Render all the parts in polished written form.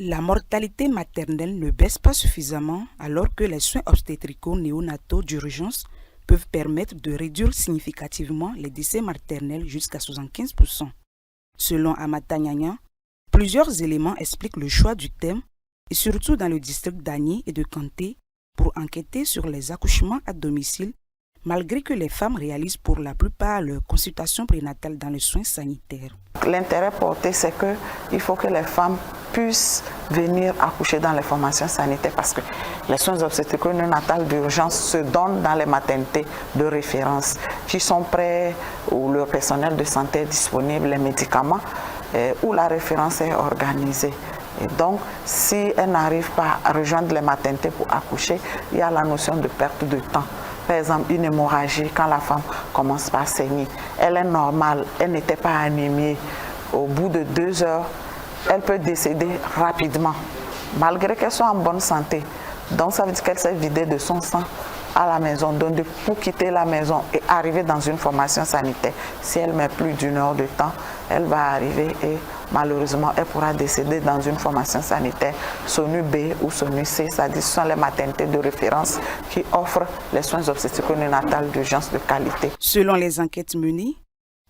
La mortalité maternelle ne baisse pas suffisamment alors que les soins obstétricaux néonataux d'urgence peuvent permettre de réduire significativement les décès maternels jusqu'à 75%. Selon Amata Nyanya, plusieurs éléments expliquent le choix du thème, et surtout dans le district d'Agni et de Kanté, pour enquêter sur les accouchements à domicile, malgré que les femmes réalisent pour la plupart leurs consultations prénatales dans les soins sanitaires. L'intérêt porté, c'est qu'il faut que les femmes puissent venir accoucher dans les formations sanitaires parce que les soins obstétricaux néonatales d'urgence se donnent dans les maternités de référence qui sont prêts, où le personnel de santé est disponible, les médicaments, où la référence est organisée. Et donc, si elles n'arrivent pas à rejoindre les maternités pour accoucher, il y a la notion de perte de temps. Par exemple, une hémorragie, quand la femme commence par saigner, elle est normale, elle n'était pas anémiée. Au bout de 2 heures, elle peut décéder rapidement, malgré qu'elle soit en bonne santé. Donc, ça veut dire qu'elle s'est vidée de son sang à la maison. Donc, pour quitter la maison et arriver dans une formation sanitaire, si elle met plus d'1 heure de temps, elle va arriver et malheureusement, elle pourra décéder dans une formation sanitaire SONU B ou SONU C, c'est-à-dire ce sont les maternités de référence qui offrent les soins obstétricaux néonatales d'urgence de qualité. Selon les enquêtes menées,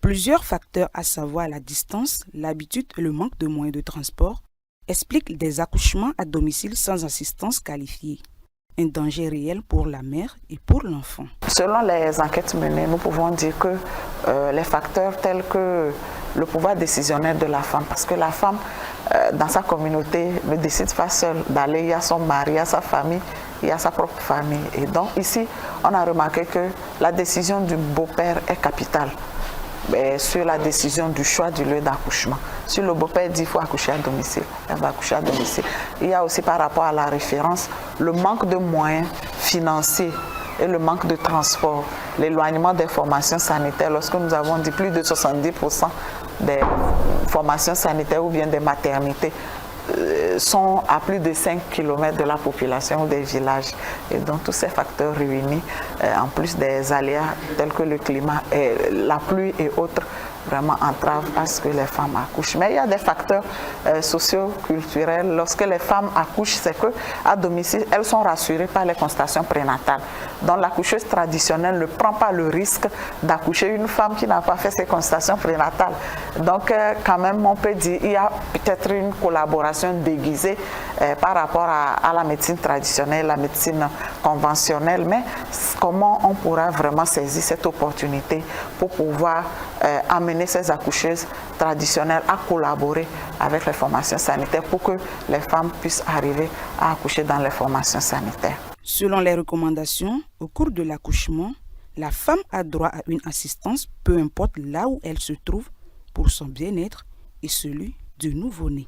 plusieurs facteurs, à savoir la distance, l'habitude et le manque de moyens de transport, expliquent des accouchements à domicile sans assistance qualifiée. Un danger réel pour la mère et pour l'enfant. Selon les enquêtes menées, nous pouvons dire que les facteurs tels que le pouvoir décisionnel de la femme, parce que la femme, dans sa communauté, ne décide pas seule d'aller, il y a son mari, il y a sa famille, il y a sa propre famille. Et donc ici, on a remarqué que la décision du beau-père est capitale sur la décision du choix du lieu d'accouchement. Si le beau-père dit qu'il faut accoucher à domicile, elle va accoucher à domicile. Il y a aussi par rapport à la référence, le manque de moyens financiers et le manque de transport, l'éloignement des formations sanitaires. Lorsque nous avons dit plus de 70% des formations sanitaires ou bien des maternités sont à plus de 5 km de la population ou des villages. Et donc tous ces facteurs réunis, en plus des aléas tels que le climat, et la pluie et autres, vraiment entravent à ce que les femmes accouchent. Mais il y a des facteurs socio-culturels. Lorsque les femmes accouchent, c'est qu'à domicile, elles sont rassurées par les consultations prénatales. Donc l'accoucheuse traditionnelle ne prend pas le risque d'accoucher une femme qui n'a pas fait ses consultations prénatales. Donc quand même, on peut dire qu'il y a peut-être une collaboration déguisée par rapport à la médecine traditionnelle, la médecine conventionnelle. Mais comment on pourra vraiment saisir cette opportunité pour pouvoir amener ces accoucheuses traditionnelles à collaborer avec les formations sanitaires pour que les femmes puissent arriver à accoucher dans les formations sanitaires. Selon les recommandations, au cours de l'accouchement, la femme a droit à une assistance, peu importe là où elle se trouve, pour son bien-être et celui du nouveau-né.